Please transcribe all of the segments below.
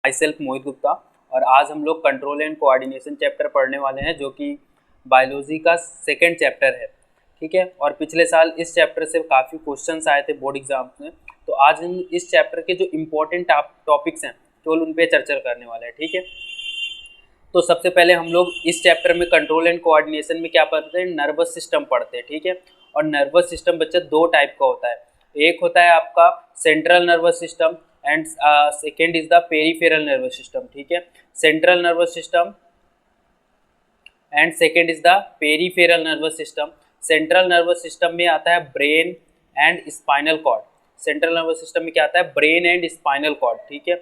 My self मोहित गुप्ता और आज हम लोग कंट्रोल एंड कोऑर्डिनेशन चैप्टर पढ़ने वाले हैं जो कि बायोलॉजी का सेकेंड चैप्टर है। ठीक है, और पिछले साल इस चैप्टर से काफ़ी क्वेश्चंस आए थे बोर्ड एग्जाम्स में, तो आज हम इस चैप्टर के जो इम्पोर्टेंट टॉपिक्स हैं केवल उन पर चर्चा करने वाले हैं। ठीक है, तो सबसे पहले हम लोग इस चैप्टर में कंट्रोल एंड कोऑर्डिनेशन में क्या पढ़ते हैं, नर्वस सिस्टम पढ़ते हैं। ठीक है, और नर्वस सिस्टम बच्चा दो टाइप का होता है, एक होता है आपका central nervous system and second is the peripheral nervous system. ठीक है, central nervous system and second is the peripheral nervous system. Central nervous system में आता है brain and spinal cord. Central nervous system में क्या आता है, ब्रेन एंड स्पाइनल कॉर्ड। ठीक है,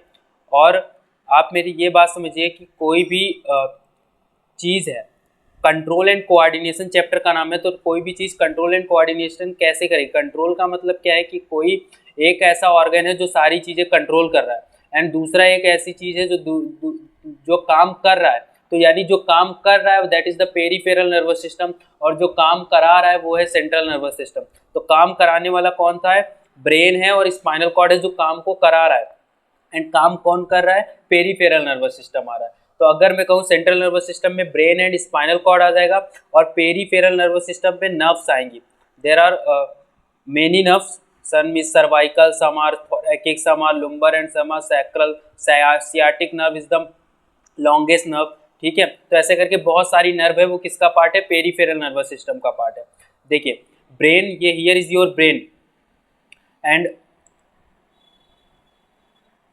और आप मेरी ये बात समझिए कि कोई भी चीज़ है, कंट्रोल एंड कोऑर्डिनेशन चैप्टर का नाम है, तो कोई भी चीज़ कंट्रोल एंड कोऑर्डिनेशन कैसे करेगी। कंट्रोल का मतलब क्या है कि कोई एक ऐसा ऑर्गन है जो सारी चीज़ें कंट्रोल कर रहा है, एंड दूसरा एक ऐसी चीज़ है जो काम कर रहा है। तो यानी जो काम कर रहा है that is the peripheral nervous system, और जो काम करा रहा है वो है सेंट्रल नर्वस सिस्टम। तो काम कराने वाला कौन सा है, ब्रेन है, और स्पाइनल कॉर्ड है जो काम को करा रहा है। एंड काम कौन कर रहा है, पेरिफेरल नर्वस सिस्टम आ रहा है। तो अगर मैं कहूँ सेंट्रल नर्वस सिस्टम में ब्रेन एंड स्पाइनल कॉर्ड आ जाएगा, और पेरिफेरल नर्वस सिस्टम में नर्व्स आएंगी। There are many nerves, some is cervical, some are thoracic, some are lumbar and some are sacral. Sciatic nerve is the longest nerve। ठीक है, तो ऐसे करके बहुत सारी नर्व है, वो किसका पार्ट है, पेरिफेरल नर्वस सिस्टम का पार्ट है। देखिए ब्रेन, ये here is your brain, and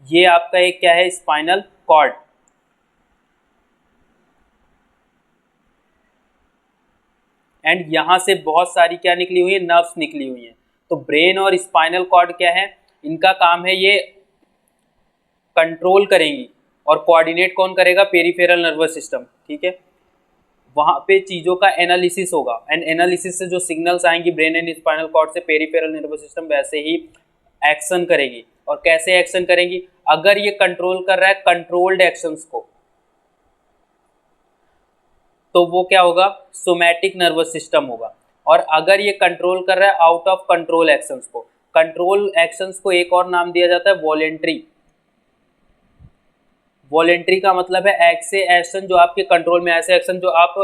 ये आपका एक क्या है, स्पाइनल कॉर्ड। एंड यहां से बहुत सारी क्या निकली हुई है, नर्व्स निकली हुई हैं। तो ब्रेन और स्पाइनल कॉर्ड क्या है, इनका काम है ये कंट्रोल करेंगी, और कोऑर्डिनेट कौन करेगा, पेरिफेरल नर्वस सिस्टम। ठीक है, वहाँ पे चीज़ों का एनालिसिस होगा, एंड एनालिसिस से जो सिग्नल्स आएंगी ब्रेन एंड स्पाइनल कॉर्ड से, पेरिफेरल नर्वस सिस्टम वैसे ही एक्शन करेगी। और कैसे एक्शन करेंगी, अगर ये कंट्रोल कर रहा है कंट्रोल्ड एक्शंस को, तो वो क्या होगा, सोमैटिक नर्वस सिस्टम होगा। और अगर ये कंट्रोल कर रहा है आउट ऑफ कंट्रोल एक्शंस को, कंट्रोल एक्शंस को एक और नाम दिया जाता है वॉलेंट्री। वॉलेंट्री का मतलब है ऐसे एक्शन जो आपके कंट्रोल में, ऐसे एक्शन जो आप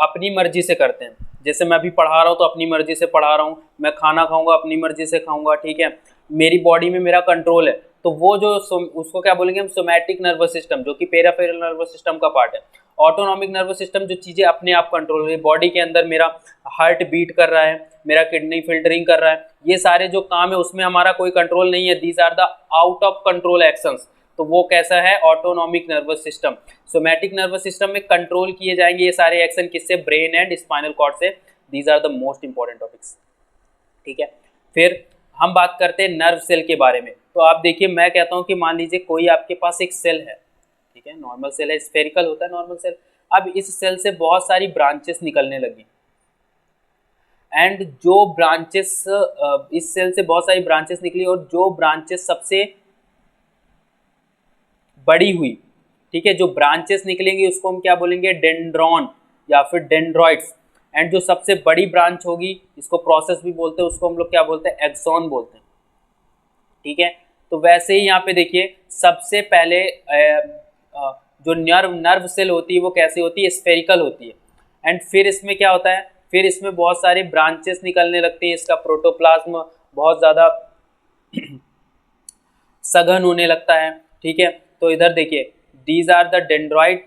अपनी मर्जी से करते हैं। जैसे मैं अभी पढ़ा रहा हूँ तो अपनी मर्जी से पढ़ा रहा हूँ, मैं खाना खाऊंगा अपनी मर्जी से खाऊंगा। ठीक है, मेरी बॉडी में मेरा कंट्रोल है, तो वो जो उसको क्या बोलेंगे हम, सोमैटिक नर्वस सिस्टम, जो कि पेरिफेरल नर्वस सिस्टम का पार्ट है। ऑटोनॉमिक नर्वस सिस्टम, जो चीज़ें अपने आप कंट्रोल हो रही है, बॉडी के अंदर मेरा हार्ट बीट कर रहा है, मेरा किडनी फिल्टरिंग कर रहा है, ये सारे जो काम है उसमें हमारा कोई कंट्रोल नहीं है, these are the out of control actions. तो वो कैसा है, autonomic nervous system. Somatic nervous system में कंट्रोल किए जाएंगे ये सारे एक्शन, किससे, ब्रेन एंड स्पाइनल कॉर्ड से। These are the most important topics. ठीक है, फिर हम बात करते हैं नर्व सेल के बारे में। तो आप देखिए, मैं कहता हूं कि मान लीजिए कोई आपके पास एक सेल है, ठीक है, नॉर्मल सेल है, स्फेरिकल होता है नॉर्मल सेल। अब इस सेल से बहुत सारी ब्रांचेस निकलने लगी, एंड जो ब्रांचेस, इस सेल से बहुत सारी ब्रांचेस निकली, और जो ब्रांचेस सबसे बड़ी हुई, ठीक है, जो ब्रांचेस निकलेंगी उसको हम क्या बोलेंगे, डेंड्रॉन या फिर डेंड्रॉइड्स। एंड जो सबसे बड़ी ब्रांच होगी, इसको प्रोसेस भी बोलते हैं, उसको हम लोग क्या बोलते हैं, एक्सॉन बोलते हैं। ठीक है, तो वैसे ही यहाँ पे देखिए, सबसे पहले जो नर्व सेल होती है वो कैसी होती है, स्फेरिकल होती है। एंड फिर इसमें क्या होता है, फिर इसमें बहुत सारी ब्रांचेस निकलने लगती है, इसका प्रोटोप्लाज्म बहुत ज़्यादा सघन होने लगता है। ठीक है, तो इधर देखिए, दीज आर द डेंड्रॉइड,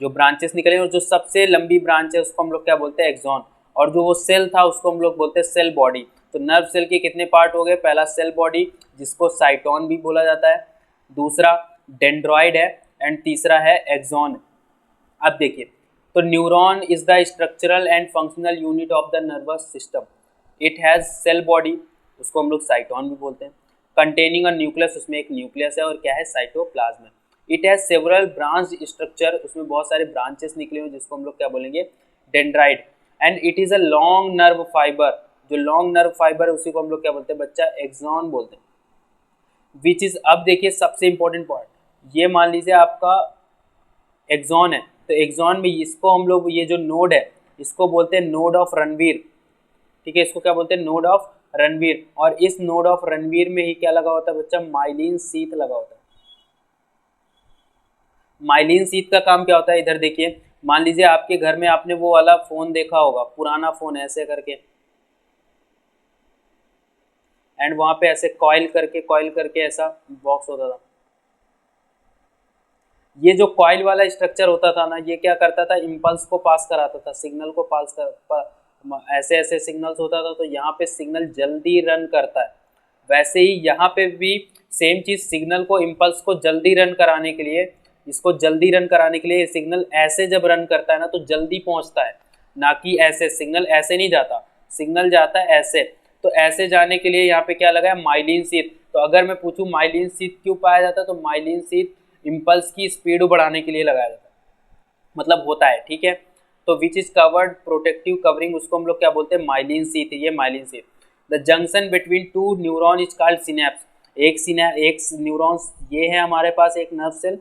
जो ब्रांचेस निकले, और जो सबसे लंबी ब्रांच है उसको हम लोग क्या बोलते हैं, एक्सॉन। और जो वो सेल था उसको हम लोग बोलते हैं सेल बॉडी। तो नर्व सेल के कितने पार्ट हो गए, पहला सेल बॉडी जिसको साइटोन भी बोला जाता है, दूसरा डेंड्रॉइड है, एंड तीसरा है एक्सॉन। अब देखिए, तो neuron is the structural and functional unit of the nervous system. It has cell body, उसको हम लोग साइटोन भी बोलते हैं, कंटेनिंग अ न्यूक्लियस, उसमें एक न्यूक्लियस है, और क्या है, cytoplasm. It has several branch structure, उसमें बहुत सारे ब्रांचेस निकले हुए जिसको हम लोग क्या बोलेंगे, dendrite. And it is a long nerve fibre, जो लॉन्ग नर्व फाइबर है उसी को हम लोग क्या बोलते हैं बच्चा, एक्सॉन बोलते हैं। विच इज़, अब देखिए सबसे इंपॉर्टेंट पॉइंट, ये मान लीजिए आपका एक्सॉन है, तो एक्सॉन में इसको हम लोग, ये जो नोड है इसको बोलते हैं नोड ऑफ रणवीर। ठीक है, इसको क्या बोलते हैं, नोड ऑफ रणवीर। और इस नोड ऑफ रणवीर में ही क्या लगा होता है बच्चा, माइलिन शीथ लगा होता है। माइलिन शीथ का काम क्या होता है, इधर देखिए, मान लीजिए आपके घर में आपने वो वाला फोन देखा होगा, पुराना फोन ऐसे करके, एंड वहां पे ऐसे कॉइल करके ऐसा बॉक्स होता था। ये जो कॉइल वाला स्ट्रक्चर होता था ना, ये क्या करता था, इम्पल्स को पास कराता था, सिग्नल को ऐसे ऐसे सिग्नल्स होता था, तो यहाँ पे सिग्नल जल्दी रन करता है। वैसे ही यहाँ पे भी सेम चीज़, सिग्नल को इम्पल्स को जल्दी रन कराने के लिए, इसको जल्दी रन कराने के लिए सिग्नल ऐसे जब रन करता है ना तो जल्दी पहुँचता है, ना कि ऐसे। सिग्नल ऐसे नहीं जाता, सिग्नल जाता है ऐसे। तो ऐसे जाने के लिए यहाँ पे क्या लगा है, माइलिन शीथ। तो अगर मैं पूछूं माइलिन शीथ क्यों पाया जाता है, तो माइलिन शीथ इम्पल्स की स्पीड बढ़ाने के लिए लगाया जाता है, मतलब होता है, ठीक है। तो which is covered protective covering, उसको हम लोग क्या बोलते हैं, माइलिन शीथ। ये myelin sheath. The junction between two neuron is called synapse. एक न्यूरॉन्स ये है हमारे पास, एक नर्व सेल,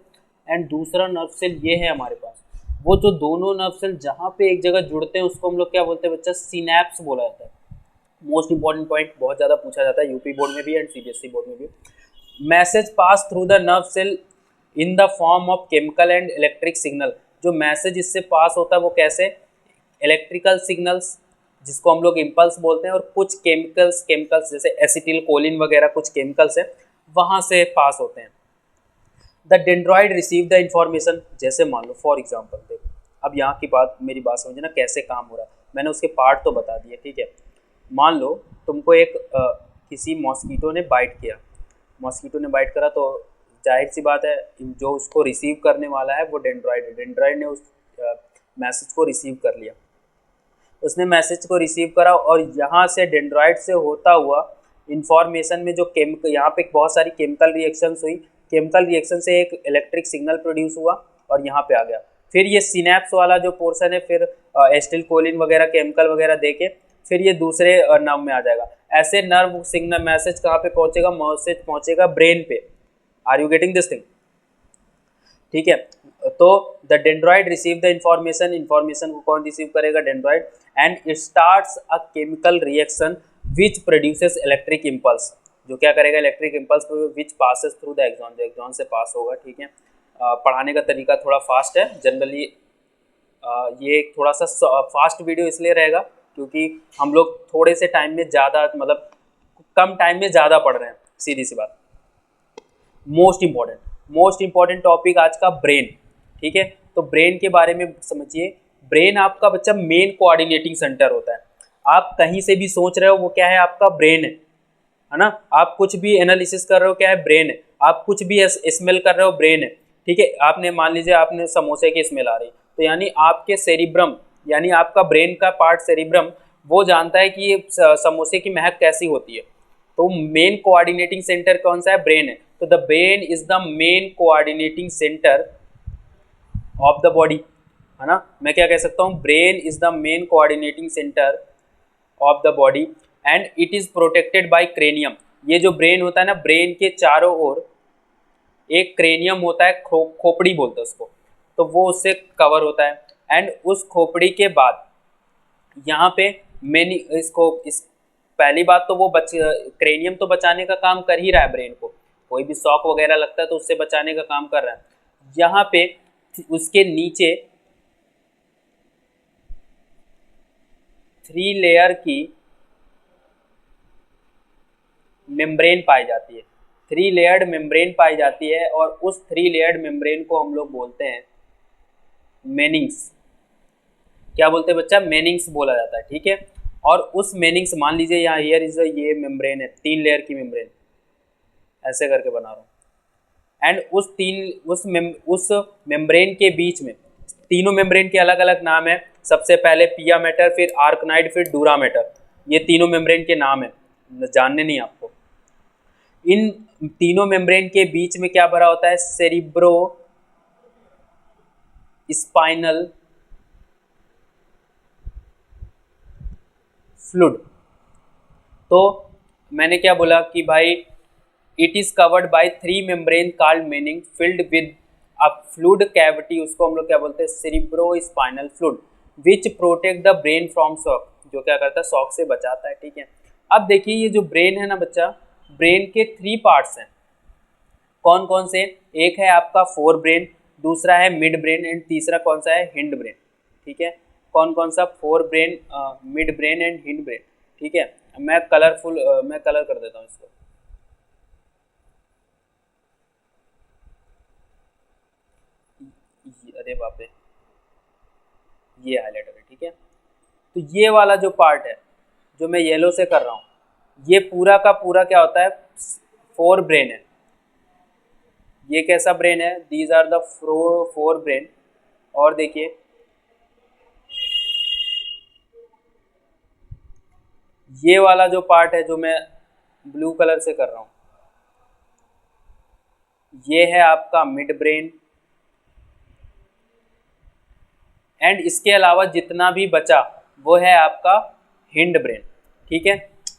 एंड दूसरा नर्व सेल ये है हमारे पास। वो जो दोनों नर्व सेल जहाँ पे एक जगह जुड़ते हैं उसको हम लोग क्या बोलते हैं बच्चा, सिनेप्स बोला जाता है। मोस्ट इंपॉर्टेंट पॉइंट, बहुत ज़्यादा पूछा जाता है यूपी बोर्ड में भी एंड सीबीएसई बोर्ड में भी। Message pass through the nerve cell in the form of chemical and electric signal. जो मैसेज इससे पास होता है वो कैसे, इलेक्ट्रिकल सिग्नल्स जिसको हम लोग इम्पल्स बोलते हैं, और कुछ केमिकल्स जैसे एसिटिल कोलिन वगैरह कुछ केमिकल्स हैं वहाँ से पास होते हैं। The dendroid receive the information, जैसे मान लो फॉर एग्जाम्पल, देखो अब यहाँ की बात, मेरी बात समझना कैसे काम हो रहा है, मैंने उसके पार्ट तो बता दिए, ठीक है। मान लो तुमको एक किसी मॉस्कीटो ने बाइट किया, मॉस्कीटो ने बाइट करा, तो जाहिर सी बात है जो उसको रिसीव करने वाला है वो डेंड्रॉइड है। डेंड्रॉइड ने उस मैसेज को रिसीव कर लिया, उसने मैसेज को रिसीव करा, और यहाँ से डेंड्रॉइड से होता हुआ इंफॉर्मेशन में जो यहाँ पे बहुत सारी केमिकल रिएक्शंस हुई, केमिकल रिएक्शन से एक इलेक्ट्रिक सिग्नल प्रोड्यूस हुआ और यहाँ पे आ गया। फिर ये सिनेप्स वाला जो पोर्शन है, फिर एस्टिल कोलिन वगैरह केमिकल वगैरह देके फिर ये दूसरे नर्व में आ जाएगा। ऐसे नर्व सिग्नल मैसेज कहाँ पे पहुँचेगा, मैसेज पहुँचेगा ब्रेन पे। Are you getting this thing, ठीक है। तो the dendroid receive the information को कौन रिसीव करेगा, dendroid, and it starts a chemical reaction which produces electric impulse, जो क्या करेगा, electric impulse which passes through the axon, जो एक्सॉन से पास होगा, ठीक है। पढ़ाने का तरीका थोड़ा फास्ट है जनरली, ये थोड़ा सा फास्ट वीडियो इसलिए रहेगा क्योंकि हम लोग थोड़े से टाइम में ज़्यादा, मतलब कम टाइम में ज़्यादा पढ़ रहे हैं, सीधी सी बात। मोस्ट इंपॉर्टेंट टॉपिक आज का ब्रेन, ठीक है। तो ब्रेन के बारे में समझिए। ब्रेन आपका बच्चा मेन कोऑर्डिनेटिंग सेंटर होता है। आप कहीं से भी सोच रहे हो वो क्या है, आपका ब्रेन है ना। आप कुछ भी एनालिसिस कर रहे हो, क्या है, ब्रेन है। आप कुछ भी स्मेल कर रहे हो, ब्रेन है, ठीक है। आपने मान लीजिए आपने समोसे की स्मेल आ रही, तो यानी आपके सेरिब्रम, यानी आपका ब्रेन का पार्ट सेरिब्रम, वो जानता है कि ये समोसे की महक कैसी होती है। तो मेन कोऑर्डिनेटिंग सेंटर कौन सा है, ब्रेन है। तो the brain is the main coordinating centre of the body, है ना। मैं क्या कह सकता हूँ, brain is the main coordinating centre of the body and it is protected by cranium. ये जो ब्रेन होता है ना, ब्रेन के चारों ओर एक क्रेनियम होता है, खोपड़ी बोलते हैं उसको, तो वो उससे कवर होता है। एंड उस खोपड़ी के बाद यहाँ पे इस पहली बात तो वो क्रेनियम तो बचाने का काम कर ही रहा है ब्रेन को, कोई भी शॉक वगैरह लगता है तो उससे बचाने का काम कर रहा है। यहाँ पे उसके नीचे 3 लेयर की मेम्ब्रेन पाई जाती है, 3 लेयर्ड मेम्ब्रेन पाई जाती है, और उस 3 लेयर्ड मेम्ब्रेन को हम लोग बोलते हैं मेनिंग्स। क्या बोलते हैं बच्चा, मेनिंग्स बोला जाता है, ठीक है। और उस मेनिंग्स, मान लीजिए यहाँ हियर इज ये मेम्ब्रेन है, 3 लेयर की मेम्ब्रेन, ऐसे करके बना रहा हूँ। एंड उस मेम्ब्रेन के बीच में, तीनों मेम्ब्रेन के अलग अलग नाम है। सबसे पहले पिया मैटर, फिर आर्कनाइड, फिर डूरा मैटर। ये तीनों मेम्ब्रेन के नाम है, जानने नहीं आपको। इन तीनों मेम्ब्रेन के बीच में क्या भरा होता है, सेरिब्रो स्पाइनल फ्लूइड। तो मैंने क्या बोला कि भाई it is covered by 3 membrane called meaning filled with a fluid cavity, उसको हम लोग क्या बोलते हैं, cerebro spinal fluid, which protect the brain from shock, जो क्या करता है, शॉक से बचाता है, ठीक है। अब देखिए ये जो ब्रेन है ना बच्चा, ब्रेन के 3 पार्ट्स हैं, कौन कौन से, एक है आपका फोर ब्रेन, दूसरा है मिड ब्रेन एंड तीसरा कौन सा है, हिंड ब्रेन। ठीक है, कौन कौन सा, fore brain, mid brain and hind brain. ठीक है, मैं कलर कर देता हूँ इसको। अरे बाप रे, ये हाईलाइटर है। ठीक है, तो ये वाला जो पार्ट है जो मैं येलो से कर रहा हूँ, ये पूरा का पूरा क्या होता है, फोर ब्रेन है। ये कैसा ब्रेन है, these are the forebrain. और देखिए ये वाला जो पार्ट है जो मैं ब्लू कलर से कर रहा हूँ, ये है आपका मिड ब्रेन। एंड इसके अलावा जितना भी बचा वो है आपका हिंड ब्रेन। ठीक है,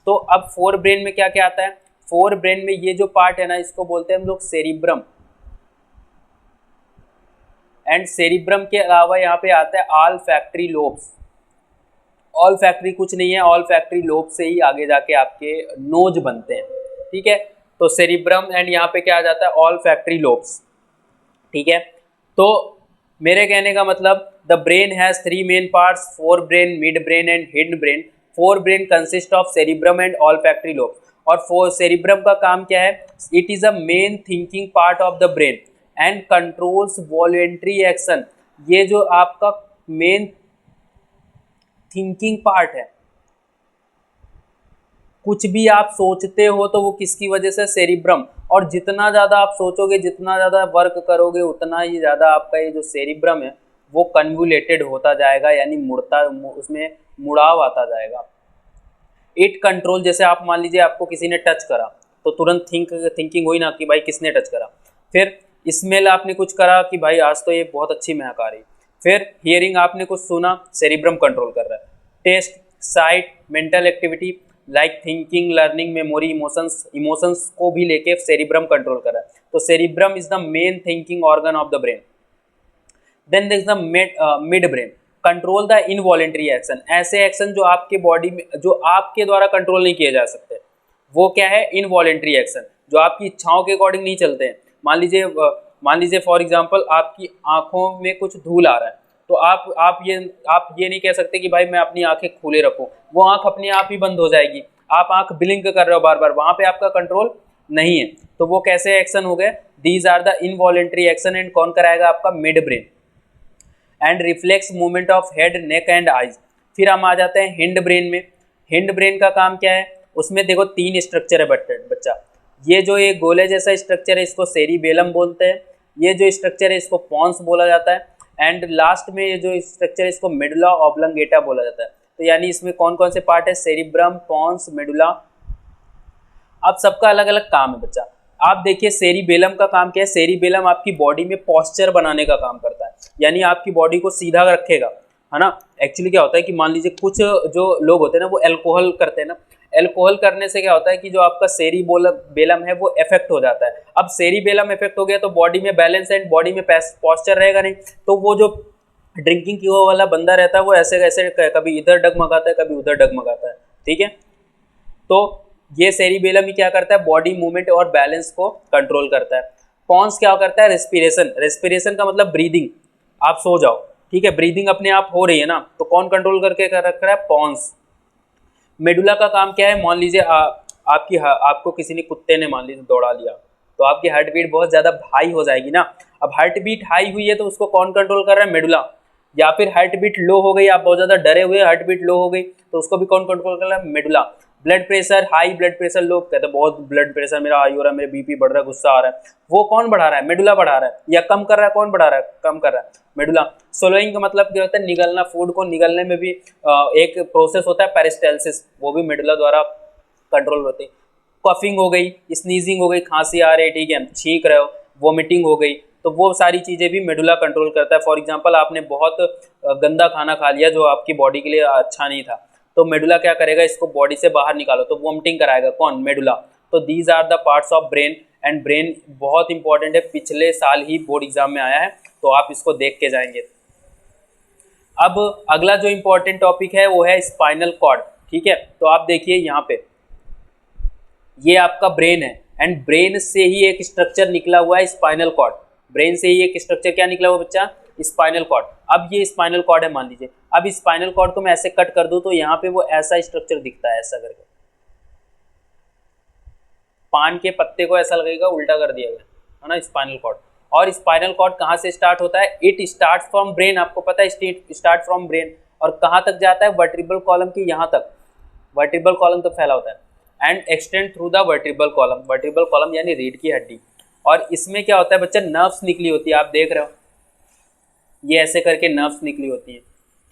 तो अब फोर ब्रेन में क्या क्या आता है, फोर ब्रेन में ये जो पार्ट है ना, इसको बोलते हैं हम लोग सेरिब्रम। एंड सेरिब्रम के अलावा यहाँ पे आता है all factory lobes. All factory कुछ नहीं है, ऑल फैक्ट्री लोब से ही आगे जाके आपके नोज बनते हैं। ठीक है, तो सेरिब्रम एंड यहाँ पे क्या आ जाता है, ऑल फैक्ट्री लोब्स। ठीक है, तो मेरे कहने का मतलब the brain has three main parts, fore brain, mid brain and hind brain. Fore brain consist of cerebrum and all factory lobes. और फोर सेरिब्रम का काम क्या है, it is a main thinking part of the brain and controls voluntary action. ये जो आपका main thinking part है, कुछ भी आप सोचते हो तो वो किसकी वजह से, सेरिब्रम। और जितना ज़्यादा आप सोचोगे, जितना ज़्यादा वर्क करोगे, उतना ही ज़्यादा आपका ये जो सेरिब्रम है वो कन्वुलेटेड होता जाएगा, यानी उसमें मुड़ाव आता जाएगा। इट कंट्रोल, जैसे आप मान लीजिए आपको किसी ने टच करा तो तुरंत थिंकिंग हुई ना कि भाई किसने टच करा। फिर स्मेल आपने कुछ करा कि भाई आज तो ये बहुत अच्छी महक आ रही। फिर हियरिंग आपने कुछ सुना, सेरिब्रम कंट्रोल कर रहा है। Taste, sight, mental activity like thinking, learning, memory, emotions को भी लेके सेरिब्रम कंट्रोल कर रहा है। तो cerebrum is the main thinking organ of the brain. Then there is the midbrain, control the involuntary action. ऐसे एक्शन जो आपके बॉडी में, जो आपके द्वारा कंट्रोल नहीं किए जा सकते, वो क्या है, इनवॉलेंट्री एक्शन, जो आपकी इच्छाओं के अकॉर्डिंग नहीं चलते हैं। मान लीजिए फॉर एग्जांपल आपकी आंखों में कुछ धूल आ रहा है, तो आप ये नहीं कह सकते कि भाई मैं अपनी आंखें खुले रखूं, वो आंख अपने आप ही बंद हो जाएगी। आप आंख ब्लिंक कर रहे हो बार बार, वहां पे आपका कंट्रोल नहीं है। तो वो कैसे एक्शन हो गए, these are the involuntary action. And कौन कराएगा, आपका midbrain. And reflex movement of head, neck and eyes. फिर हम आ जाते हैं हिंड ब्रेन में। हिंड ब्रेन का काम क्या है, उसमें देखो तीन स्ट्रक्चर है बच्चा। ये जो ये गोले जैसा स्ट्रक्चर है इसको सेरिबेलम बोलते हैं। ये जो स्ट्रक्चर है इसको पॉन्स बोला जाता है। एंड लास्ट में ये जो स्ट्रक्चर है इसको मेडुला ऑब्लंगेटा बोला जाता है। तो यानी इसमें कौन कौन से पार्ट है, सेरिब्रम, पॉन्स, मेडुला। अब सबका अलग अलग काम है बच्चा। आप देखिए सेरिबेलम का काम क्या है, सेरिबेलम आपकी बॉडी में पॉस्चर बनाने का काम करता है, यानी आपकी बॉडी को सीधा रखेगा, है ना। एक्चुअली क्या होता है कि मान लीजिए कुछ जो लोग होते हैं ना वो अल्कोहल करते हैं ना, अल्कोहल करने से क्या होता है कि जो आपका सेरिबेलम है वो इफेक्ट हो जाता है। अब सेरिबेलम इफेक्ट हो गया तो बॉडी में बैलेंस एंड बॉडी में पॉस्चर रहेगा नहीं, तो वो जो ड्रिंकिंग की वो वाला बंदा रहता है वो ऐसे ऐसे कभी इधर डगमगाता है कभी उधर डगमगाता है। ठीक है, तो ये सेरिबेलम ही क्या करता है, बॉडी मूवमेंट और बैलेंस को कंट्रोल करता है। पॉन्स क्या करता है, रेस्पिरेशन। रेस्पिरेशन का मतलब ब्रीदिंग, आप सो जाओ, ठीक है, ब्रीदिंग अपने आप हो रही है ना, तो कौन कंट्रोल करके रख रहा है, पॉन्स। मेडुला का काम क्या है, मान लीजिए आपको किसी ने कुत्ते ने मान लीजिए दौड़ा लिया, तो आपकी हार्ट बीट बहुत ज़्यादा हाई हो जाएगी ना। अब हार्ट बीट हाई हुई है तो उसको कौन कंट्रोल कर रहा है, मेडुला। या फिर हार्ट बीट लो हो गई, आप बहुत ज़्यादा डरे हुए, हार्ट बीट लो हो गई, तो उसको भी कौन कंट्रोल कर रहा है, medulla. Blood pressure high, blood pressure low, कहते हैं बहुत ब्लड प्रेशर मेरा हाई हो रहा है, मेरे बीपी बढ़ रहा है, गुस्सा आ रहा है, वो कौन बढ़ा रहा है, मेडुला बढ़ा रहा है। या कम कर रहा है, कौन बढ़ा रहा है, कम कर रहा है, मेडुला। सोलोइंग का मतलब क्या होता है, निगलना, फूड को निगलने में भी एक प्रोसेस होता है पेरिस्टाल्सिस, वो भी मेडुला द्वारा कंट्रोल होती है। कफिंग हो गई, स्नीजिंग हो गई, खांसी आ रही है, ठीक है, छींक रहे हो, वोमिटिंग हो गई, तो वो सारी चीज़ें भी मेडुला कंट्रोल करता है। फॉर एग्जांपल आपने बहुत गंदा खाना खा लिया जो आपकी बॉडी के लिए अच्छा नहीं था, तो मेडुला क्या करेगा, इसको बॉडी से बाहर निकालो, तो वोमिटिंग कराएगा, कौन, मेडुला। तो these are the parts of brain. And brain बहुत इंपॉर्टेंट है, पिछले साल ही बोर्ड एग्जाम में आया है, तो आप इसको देख के जाएंगे। अब अगला जो इंपॉर्टेंट टॉपिक है वो है स्पाइनल कॉर्ड। ठीक है, तो आप देखिए यहाँ पे ये आपका ब्रेन है, एंड ब्रेन से ही एक स्ट्रक्चर निकला हुआ है, स्पाइनल कॉर्ड। ब्रेन से ही एक स्ट्रक्चर क्या निकला वो बच्चा, स्पाइनल कॉर्ड। अब ये स्पाइनल कॉर्ड है मान लीजिए, अब स्पाइनल कॉर्ड को मैं ऐसे कट कर दूं तो यहाँ पे वो ऐसा स्ट्रक्चर दिखता है, ऐसा करके पान के पत्ते को ऐसा लगेगा उल्टा कर दिया गया है ना, स्पाइनल कॉर्ड। और स्पाइनल कॉर्ड कहाँ से स्टार्ट होता है, इट स्टार्ट फ्रॉम ब्रेन, आपको पता है स्टार्ट फ्रॉम ब्रेन, और कहाँ तक जाता है, वर्टिब्रल कॉलम के यहाँ तक, वर्टिब्रल कॉलम तक फैला होता है and extend through the vertebral column, vertebral column यानी रीढ़ की हड्डी। और इसमें क्या होता है बच्चा, नर्व्स निकली होती है, आप देख रहे हो ये ऐसे करके नर्व्स निकली होती है,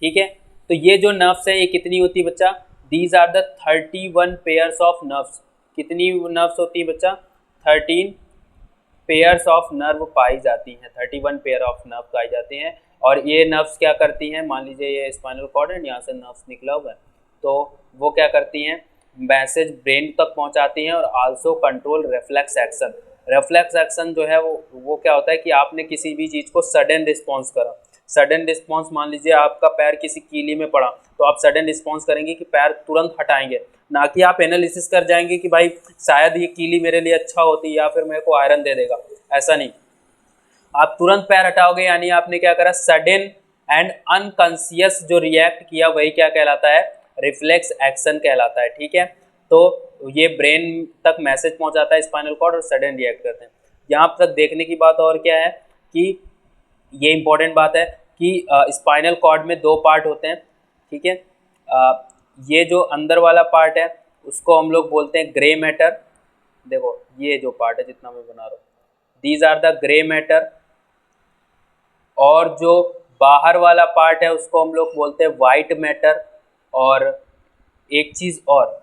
ठीक है। तो ये जो नर्व्स है ये कितनी होती है बच्चा, these are the 31 pairs of nerves. कितनी नर्व्स होती है बच्चा, 13 पेयर्स ऑफ नर्व पाई जाती हैं, 31 पेयर ऑफ नर्व पाई जाती हैं। और ये नर्व्स क्या करती हैं, मान लीजिए ये स्पाइनल कॉर्ड है, यहाँ से नर्व्स निकला हुआ है, तो वो क्या करती हैं, मैसेज ब्रेन तक पहुँचाती हैं और also control reflex action. Reflex action जो है वो क्या होता है कि आपने किसी भी चीज़ को सडन रिस्पॉन्स करा, सडन रिस्पॉन्स, मान लीजिए आपका पैर किसी कीली में पड़ा तो आप सडन रिस्पॉन्स करेंगे कि पैर तुरंत हटाएंगे, ना कि आप एनालिसिस कर जाएंगे कि भाई शायद ये कीली मेरे लिए अच्छा होती या फिर मेरे को आयरन दे देगा, ऐसा नहीं। आप तुरंत पैर हटाओगे यानी आपने क्या करा, सडन एंड अनकॉन्शियस जो रिएक्ट किया वही क्या कहलाता है, रिफ्लेक्स एक्शन कहलाता है, ठीक है। तो ये ब्रेन तक मैसेज पहुंचाता है स्पाइनल कॉर्ड और सडन रिएक्ट करते हैं। यहाँ तक देखने की बात और क्या है कि ये इंपॉर्टेंट बात है कि स्पाइनल कॉर्ड में दो पार्ट होते हैं, ठीक है। ये जो अंदर वाला पार्ट है उसको हम लोग बोलते हैं ग्रे मैटर, देखो ये जो पार्ट है जितना मैं बना रहा हूँ, these are the grey matter. और जो बाहर वाला पार्ट है उसको हम लोग बोलते हैं वाइट मैटर। और एक चीज़ और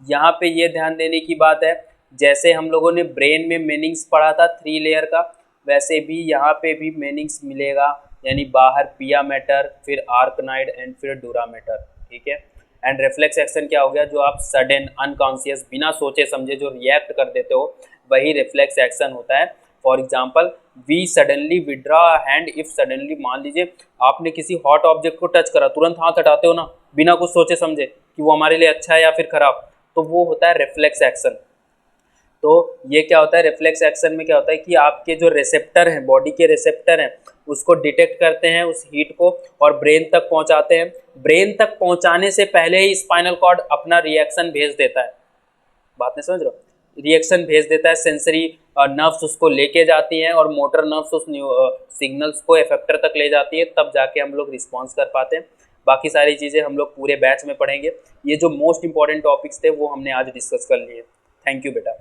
यहाँ पे ये ध्यान देने की बात है, जैसे हम लोगों ने ब्रेन में मीनिंग्स पढ़ा था 3 लेयर का, वैसे भी यहाँ पे भी मीनिंग्स मिलेगा, यानी बाहर पिया मैटर, फिर आर्कनाइड एंड फिर डूरा मैटर, ठीक है। एंड रिफ्लेक्स एक्शन क्या हो गया, जो आप सडन अनकॉन्शियस बिना सोचे समझे जो रिएक्ट कर देते हो वही रिफ्लेक्स एक्शन होता है। For example we suddenly withdraw hand if suddenly, मान लीजिए आपने किसी हॉट ऑब्जेक्ट को टच करा, तुरंत हाथ हटाते हो ना बिना कुछ सोचे समझे कि वो हमारे लिए अच्छा है या फिर खराब, तो वो होता है रिफ्लेक्स एक्शन। तो ये क्या होता है, रिफ्लेक्स एक्शन में क्या होता है कि आपके जो रिसेप्टर हैं, बॉडी के रिसेप्टर हैं, उसको डिटेक्ट करते हैं उस हीट को और ब्रेन तक पहुंचाते हैं। ब्रेन तक पहुंचाने से पहले ही स्पाइनल कॉर्ड अपना रिएक्शन भेज देता है, बात नहीं समझ रहे हो, रिएक्शन भेज देता है, सेंसरी नर्व्स उसको लेके जाती हैं और मोटर नर्व्स उस सिग्नल्स को इफेक्टर तक ले जाती है, तब जाके हम लोग रिस्पॉन्स कर पाते हैं। बाकी सारी चीज़ें हम लोग पूरे बैच में पढ़ेंगे। ये जो मोस्ट इंपॉर्टेंट टॉपिक्स थे वो हमने आज डिस्कस कर लिए। थैंक यू बेटा।